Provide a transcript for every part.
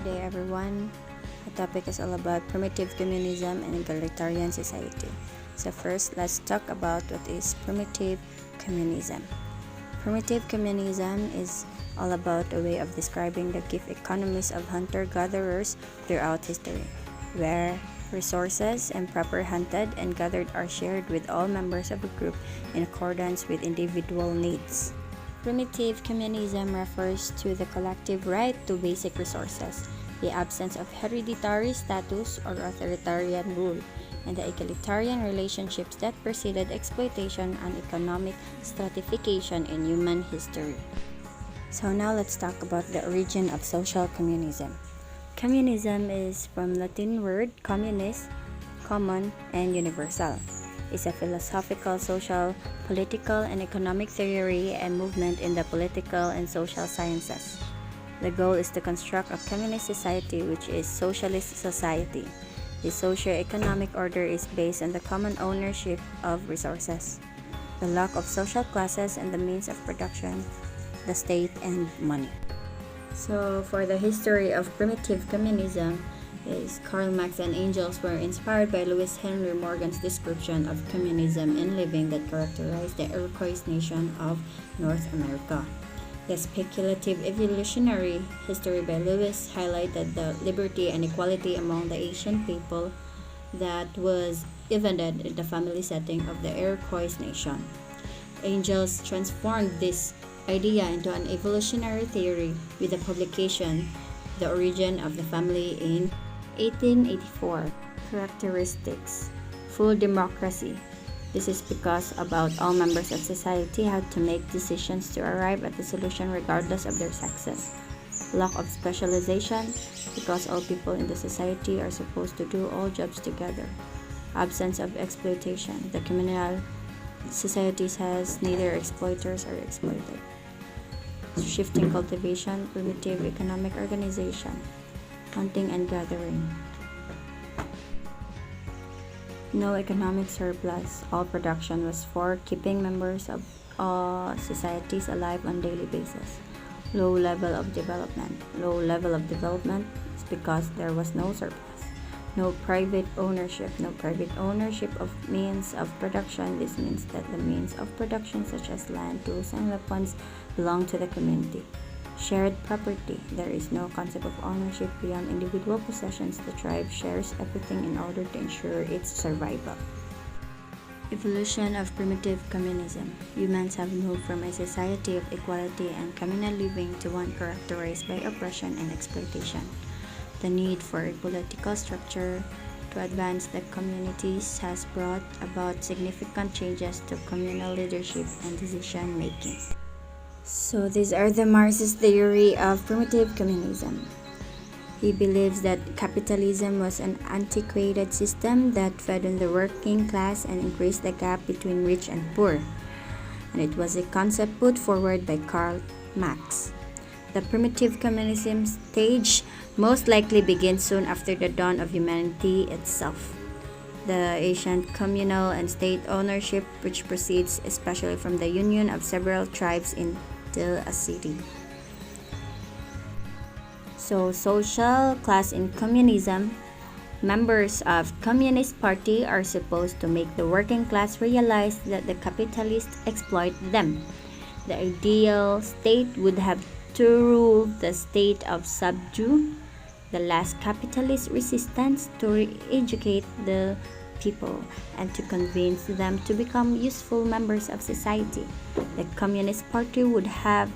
day, everyone. The topic is all about primitive communism and egalitarian society. So first, let's talk about what is primitive communism. Primitive communism is all about a way of describing the gift economies of hunter-gatherers throughout history, where resources improper hunted and gathered are shared with all members of a group in accordance with individual needs. Primitive communism refers to the collective right to basic resources, the absence of hereditary status or authoritarian rule, and the egalitarian relationships that preceded exploitation and economic stratification in human history. So now let's talk about the origin of social communism. Communism is from Latin word communis, common, and universal. It's a philosophical, social, political, and economic theory and movement in the political and social sciences. The goal is to construct a communist society, which is socialist society. The socio-economic order is based on the common ownership of resources, the lack of social classes and the means of production, the state, and money. So for the history of primitive communism, Karl Marx and Engels were inspired by Lewis Henry Morgan's description of communism in living that characterized the Iroquois nation of North America. The speculative evolutionary history by Lewis highlighted the liberty and equality among the Asian people that was evident in the family setting of the Iroquois nation. Engels transformed this idea into an evolutionary theory with the publication The Origin of the Family in 1884. Characteristics: full democracy. This is because about all members of society had to make decisions to arrive at the solution regardless of their sexes. Lack of specialization, because all people in the society are supposed to do all jobs together. Absence of exploitation. The communal societies has neither exploiters or exploited. Shifting cultivation, primitive economic organization, hunting and gathering. No economic surplus. All production was for keeping members of all societies alive on a daily basis. Low level of development. Low level of development is because there was no surplus. No private ownership. No private ownership of means of production. This means that the means of production such as land, tools, and weapons belong to the community. Shared property. There is no concept of ownership beyond individual possessions. The tribe shares everything in order to ensure its survival. Evolution of primitive communism. Humans have moved from a society of equality and communal living to one characterized by oppression and exploitation. The need for a political structure to advance the communities has brought about significant changes to communal leadership and decision making. So these are the Marxist theory of primitive communism. He believes that capitalism was an antiquated system that fed on the working class and increased the gap between rich and poor. And it was a concept put forward by Karl Marx. The primitive communism stage most likely begins soon after the dawn of humanity itself. The ancient communal and state ownership, which proceeds especially from the union of several tribes into a city. So, social class in communism. Members of Communist Party are supposed to make the working class realize that the capitalists exploit them. The ideal state would have to rule the state of subdue the last capitalist resistance, to re-educate the people and to convince them to become useful members of society. The Communist Party would have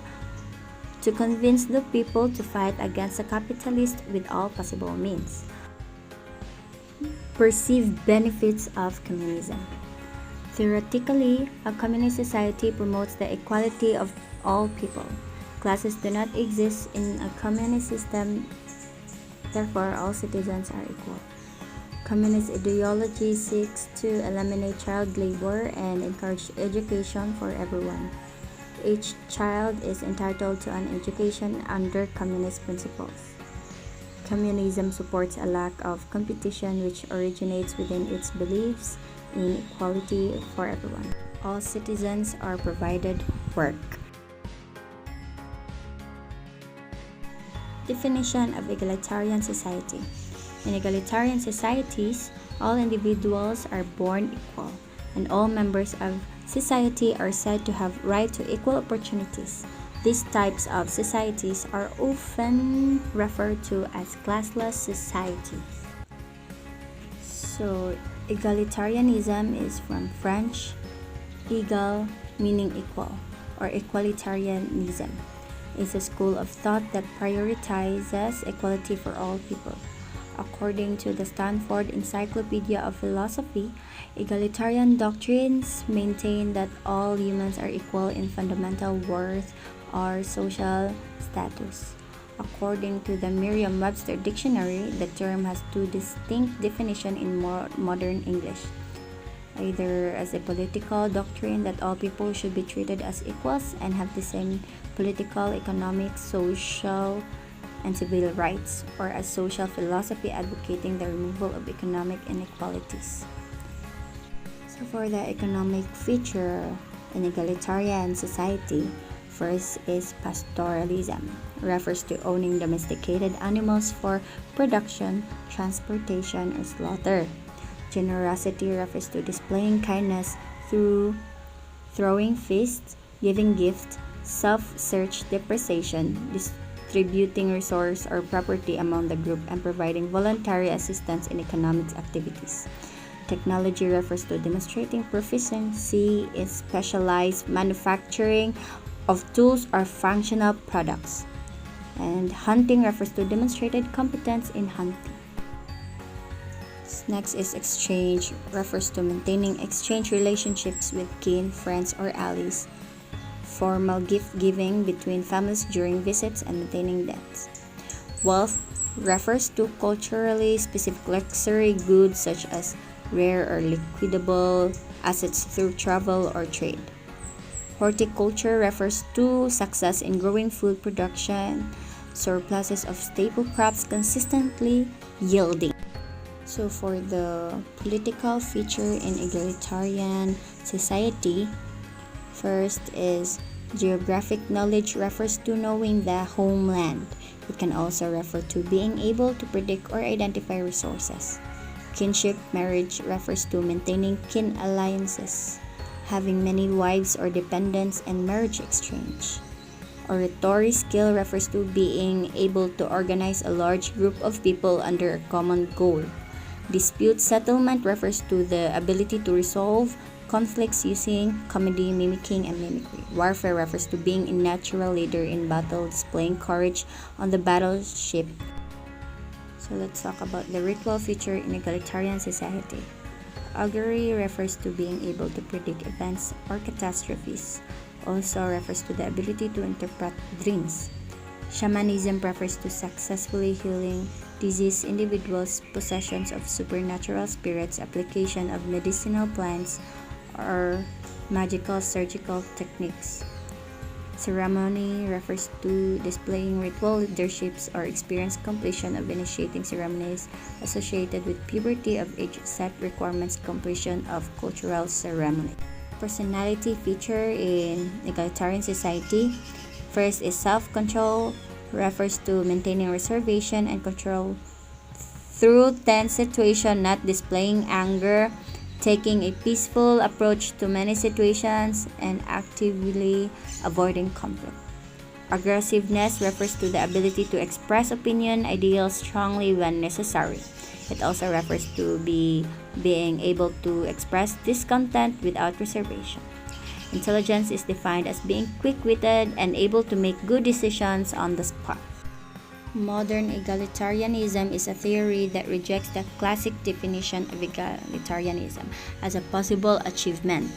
to convince the people to fight against the capitalists with all possible means. Perceived benefits of communism. Theoretically, a communist society promotes the equality of all people. Classes do not exist in a communist system, therefore all citizens are equal. Communist ideology seeks to eliminate child labor and encourage education for everyone. Each child is entitled to an education under communist principles. Communism supports a lack of competition which originates within its beliefs in equality for everyone. All citizens are provided work. Definition of egalitarian society. In egalitarian societies, all individuals are born equal, and all members of society are said to have right to equal opportunities. These types of societies are often referred to as classless societies. So, egalitarianism is from French egal, meaning equal, or equalitarianism. It's a school of thought that prioritizes equality for all people. According to the Stanford Encyclopedia of Philosophy, egalitarian doctrines maintain that all humans are equal in fundamental worth or social status. According to the Merriam-Webster Dictionary, the term has two distinct definitions in modern English. Either as a political doctrine that all people should be treated as equals and have the same political, economic, social, and civil rights, or as social philosophy advocating the removal of economic inequalities. So for the economic feature in egalitarian society, first is pastoralism, refers to owning domesticated animals for production, transportation, or slaughter. Generosity refers to displaying kindness through throwing feasts, giving gifts, self-search depreciation, distributing resource or property among the group, and providing voluntary assistance in economic activities. Technology refers to demonstrating proficiency in specialized manufacturing of tools or functional products. And hunting refers to demonstrated competence in hunting. Next is exchange, refers to maintaining exchange relationships with kin, friends, or allies. Formal gift giving between families during visits and maintaining debts. Wealth refers to culturally specific luxury goods such as rare or liquidable assets through travel or trade. Horticulture refers to success in growing food production, surpluses of staple crops consistently yielding. So for the political feature in egalitarian society, first is geographic knowledge, refers to knowing the homeland. It can also refer to being able to predict or identify resources. Kinship marriage refers to maintaining kin alliances, having many wives or dependents, and marriage exchange. Oratory skill refers to being able to organize a large group of people under a common goal. Dispute settlement refers to the ability to resolve conflicts using comedy, mimicking, and mimicry. Warfare refers to being a natural leader in battle, displaying courage on the battleship. So let's talk about the ritual feature in egalitarian society. Augury refers to being able to predict events or catastrophes. Also refers to the ability to interpret dreams. Shamanism refers to successfully healing diseased individuals, possessions of supernatural spirits, application of medicinal plants, or magical surgical techniques. Ceremony refers to displaying ritual leaderships or experience completion of initiating ceremonies associated with puberty of age set requirements completion of cultural ceremony. Personality feature in egalitarian society. First is self-control, refers to maintaining reservation and control through tense situation, not displaying anger, taking a peaceful approach to many situations, and actively avoiding conflict. Aggressiveness refers to the ability to express opinion, ideals strongly when necessary. It also refers to being able to express discontent without reservation. Intelligence is defined as being quick-witted and able to make good decisions on the spot. Modern egalitarianism is a theory that rejects the classic definition of egalitarianism as a possible achievement.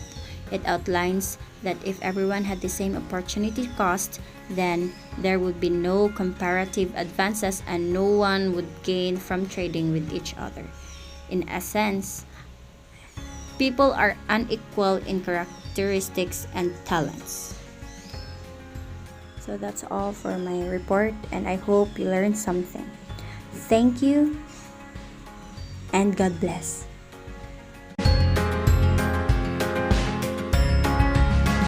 It outlines that if everyone had the same opportunity cost, then there would be no comparative advances and no one would gain from trading with each other. In essence, people are unequal in characteristics and talents. So that's all for my report, and I hope you learned something. Thank you, and God bless.